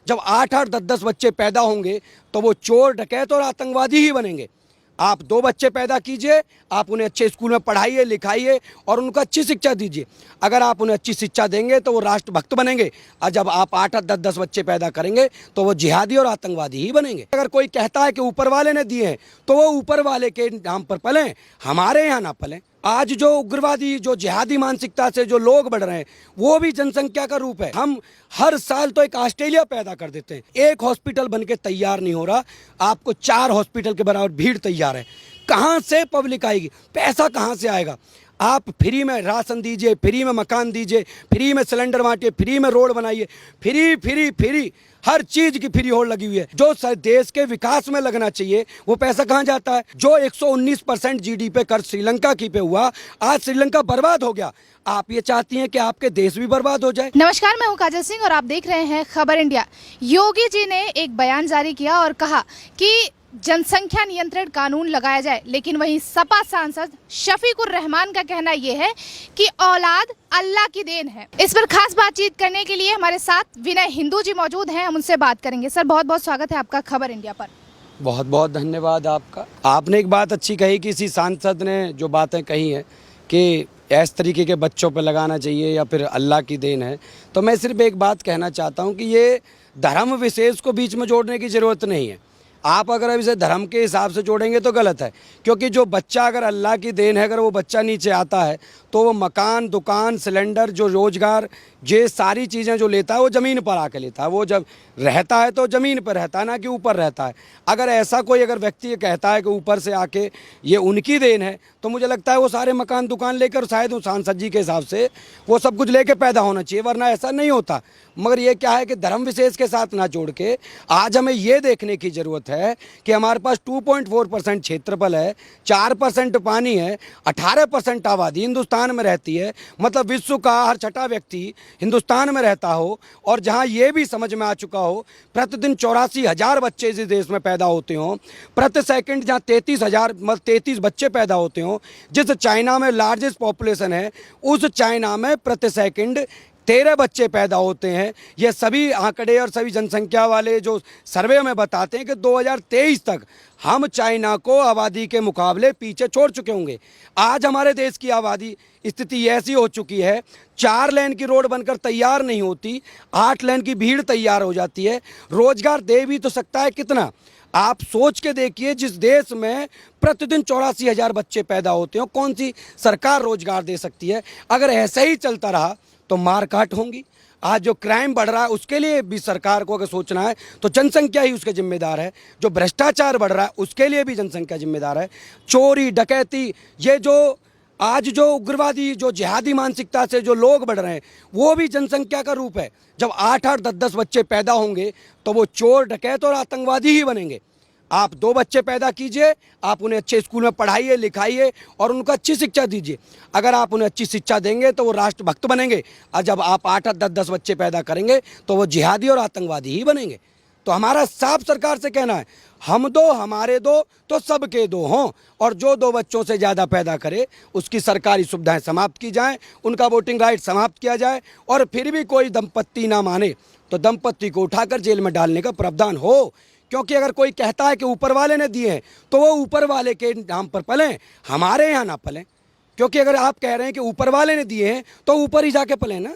जब 8-8 10-10 बच्चे पैदा होंगे तो वो चोर डकैत और आतंकवादी ही बनेंगे। आप 2 बच्चे पैदा कीजिए, आप उन्हें अच्छे स्कूल में पढ़ाइए लिखाइए और उनको अच्छी शिक्षा दीजिए। अगर आप उन्हें अच्छी शिक्षा देंगे तो वो राष्ट्रभक्त बनेंगे, और जब आप 8-8 10-10 बच्चे पैदा करेंगे तो वो जिहादी और आतंकवादी ही बनेंगे। अगर कोई कहता है कि ऊपर वाले ने दिए हैं तो वो ऊपर वाले के नाम पर पलें, हमारे यहाँ ना पलें। आज जो उग्रवादी, जो जिहादी मानसिकता से जो लोग बढ़ रहे हैं वो भी जनसंख्या का रूप है। हम हर साल तो एक ऑस्ट्रेलिया पैदा कर देते हैं, एक हॉस्पिटल बनके तैयार नहीं हो रहा, आपको 4 हॉस्पिटल के बराबर भीड़ तैयार है। कहाँ से पब्लिक आएगी, पैसा कहाँ से आएगा? आप फ्री में राशन दीजिए, फ्री में मकान दीजिए, फ्री में सिलेंडर बांटिए, फ्री में रोड बनाइए, फ्री फ्री फ्री, हर चीज की फ्री होड़ लगी हुई है। जो देश के विकास में लगना चाहिए वो पैसा कहाँ जाता है? जो 119% जीडीपी कर श्रीलंका की पे हुआ, आज श्रीलंका बर्बाद हो गया। आप ये चाहती हैं कि आपके देश भी बर्बाद हो जाए? नमस्कार, मैं हूं काजल सिंह और आप देख रहे हैं खबर इंडिया। योगी जी ने एक बयान जारी किया और कहा कि जनसंख्या नियंत्रण कानून लगाया जाए, लेकिन वहीं सपा सांसद शफीकुर रहमान का कहना यह है कि औलाद अल्लाह की देन है। इस पर खास बातचीत करने के लिए हमारे साथ विनय हिंदू जी मौजूद हैं, हम उनसे बात करेंगे। सर, बहुत बहुत स्वागत है आपका खबर इंडिया पर। बहुत बहुत धन्यवाद आपका। आपने एक बात अच्छी कही कि इसी सांसद ने जो बातें कही हैं कि इस तरीके के बच्चों पर लगाना चाहिए या फिर अल्लाह की देन है, तो मैं सिर्फ एक बात कहना चाहता हूँ कि ये धर्म विशेष को बीच में जोड़ने की ज़रूरत नहीं है। आप अगर अब इसे धर्म के हिसाब से जोड़ेंगे तो गलत है, क्योंकि जो बच्चा अगर अल्लाह की देन है, अगर वो बच्चा नीचे आता है तो वो मकान, दुकान, सिलेंडर, जो रोजगार, ये सारी चीज़ें जो लेता है वो ज़मीन पर आके लेता है। वो जब रहता है तो ज़मीन पर रहता है, ना कि ऊपर रहता है। अगर ऐसा कोई अगर व्यक्ति कहता है कि ऊपर से आके ये उनकी देन है, तो मुझे लगता है वो सारे मकान दुकान लेकर, शायद उस सांसद जी के हिसाब से वो सब कुछ लेके पैदा होना चाहिए, वरना ऐसा नहीं होता। मगर ये क्या है कि धर्म विशेष के साथ ना जोड़ के आज हमें ये देखने की ज़रूरत है कि हमारे पास 2.4% क्षेत्रफल है, 4% पानी है, 18% आबादी हिंदुस्तान में रहती है। मतलब विश्व का हर छठा व्यक्ति हिंदुस्तान में रहता हो, और जहाँ ये भी समझ में आ चुका हो प्रतिदिन 84,000 बच्चे इस देश में पैदा होते हों, प्रति सेकंड जहाँ 33 बच्चे पैदा होते हों। जिस चाइना में लार्जेस्ट पॉपुलेशन है, उस चाइना में प्रति सेकंड 13 बच्चे पैदा होते हैं। ये सभी आंकड़े और सभी जनसंख्या वाले जो सर्वे में बताते हैं कि 2023 तक हम चाइना को आबादी के मुकाबले पीछे छोड़ चुके होंगे। आज हमारे देश की आबादी स्थिति ऐसी हो चुकी है, 4 लेन की रोड बनकर तैयार नहीं होती, 8 लेन की भीड़ तैयार हो जाती है। रोजगार दे भी तो सकता है कितना? आप सोच के देखिए, जिस देश में प्रतिदिन 84,000 बच्चे पैदा होते हो, कौन सी सरकार रोजगार दे सकती है? अगर ऐसे ही चलता रहा तो मारकाट होंगी। आज जो क्राइम बढ़ रहा है उसके लिए भी सरकार को अगर सोचना है तो जनसंख्या ही उसके जिम्मेदार है। जो भ्रष्टाचार बढ़ रहा है उसके लिए भी जनसंख्या जिम्मेदार है। चोरी डकैती, ये जो आज जो उग्रवादी, जो जिहादी मानसिकता से जो लोग बढ़ रहे हैं वो भी जनसंख्या का रूप है। जब 8-8 10-10 बच्चे पैदा होंगे तो वो चोर डकैत और आतंकवादी ही बनेंगे। आप 2 बच्चे पैदा कीजिए, आप उन्हें अच्छे स्कूल में पढ़ाइए लिखाइए और उनको अच्छी शिक्षा दीजिए। अगर आप उन्हें अच्छी शिक्षा देंगे तो वो राष्ट्रभक्त बनेंगे, और जब आप 8-8 10-10 बच्चे पैदा करेंगे तो वो जिहादी और आतंकवादी ही बनेंगे। तो हमारा साफ सरकार से कहना है, हम दो हमारे दो तो सबके दो हों, और जो 2 बच्चों से ज़्यादा पैदा करे उसकी सरकारी सुविधाएं समाप्त की जाएं, उनका वोटिंग राइट समाप्त किया जाए, और फिर भी कोई दंपत्ति ना माने तो दंपत्ति को उठाकर जेल में डालने का प्रावधान हो। क्योंकि अगर कोई कहता है कि ऊपर वाले ने दिए हैं तो वो ऊपर वाले के नाम पर पलें, हमारे यहाँ ना पलें। क्योंकि अगर आप कह रहे हैं कि ऊपर वाले ने दिए हैं तो ऊपर ही जाके पलें ना।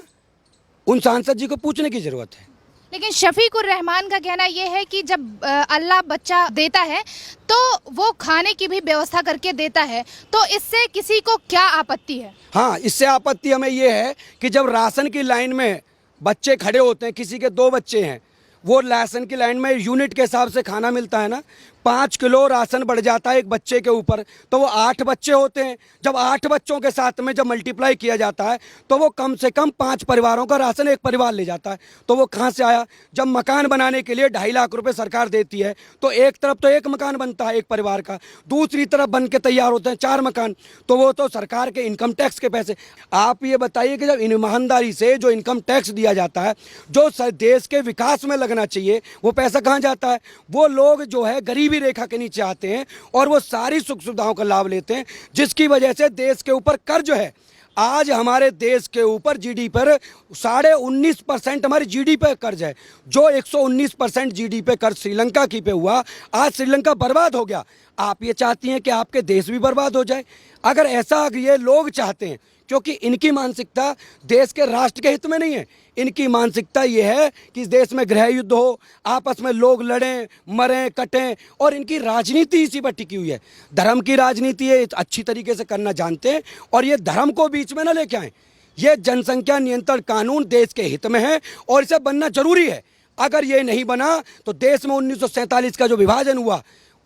उन सांसद जी को पूछने की ज़रूरत है। लेकिन शफीकुर रहमान का कहना यह है कि जब अल्लाह बच्चा देता है तो वो खाने की भी व्यवस्था करके देता है, तो इससे किसी को क्या आपत्ति है? हाँ, इससे आपत्ति हमें ये है कि जब राशन की लाइन में बच्चे खड़े होते हैं, किसी के 2 बच्चे हैं, वो राशन की लाइन में यूनिट के हिसाब से खाना मिलता है ना, 5 किलो राशन बढ़ जाता है एक बच्चे के ऊपर, तो वो 8 बच्चे होते हैं। जब 8 बच्चों के साथ में जब मल्टीप्लाई किया जाता है तो वो कम से कम 5 परिवारों का राशन एक परिवार ले जाता है। तो वो कहाँ से आया? जब मकान बनाने के लिए 2.5 लाख रुपए सरकार देती है तो एक तरफ तो एक मकान बनता है एक परिवार का, दूसरी तरफ बन के तैयार होते हैं 4 मकान, तो वो तो सरकार के इनकम टैक्स के पैसे। आप ये बताइए कि जब ईमानदारी से जो इनकम टैक्स दिया जाता है, जो देश के विकास में लगना चाहिए, वो पैसा कहाँ जाता है? वो लोग जो है गरीबी रेखा के नीचे आते हैं और वो सारी सुख सुविधाओं का लाभ लेते हैं, जिसकी वजह से देश के ऊपर कर्ज है। आज हमारे देश के ऊपर जीडी पर 19.5% हमारी जीडी पे कर्ज है। जो 119% जीडी पे कर्ज श्रीलंका की पे हुआ, आज श्रीलंका बर्बाद हो गया। आप ये चाहती हैं कि आपके देश भी बर्बाद हो जाए? अगर ऐसा ये लोग चाहते हैं, क्योंकि इनकी मानसिकता देश के राष्ट्र के हित में नहीं है, इनकी मानसिकता ये है कि इस देश में गृह युद्ध हो, आपस में लोग लड़ें, मरें, कटें, और इनकी राजनीति इसी पर टिकी हुई है। धर्म की राजनीति ये अच्छी तरीके से करना जानते हैं, और ये धर्म को बीच में ना लेके आए। ये जनसंख्या नियंत्रण कानून देश के हित में है और इसे बनना जरूरी है। अगर ये नहीं बना तो देश में 1947 का जो विभाजन हुआ,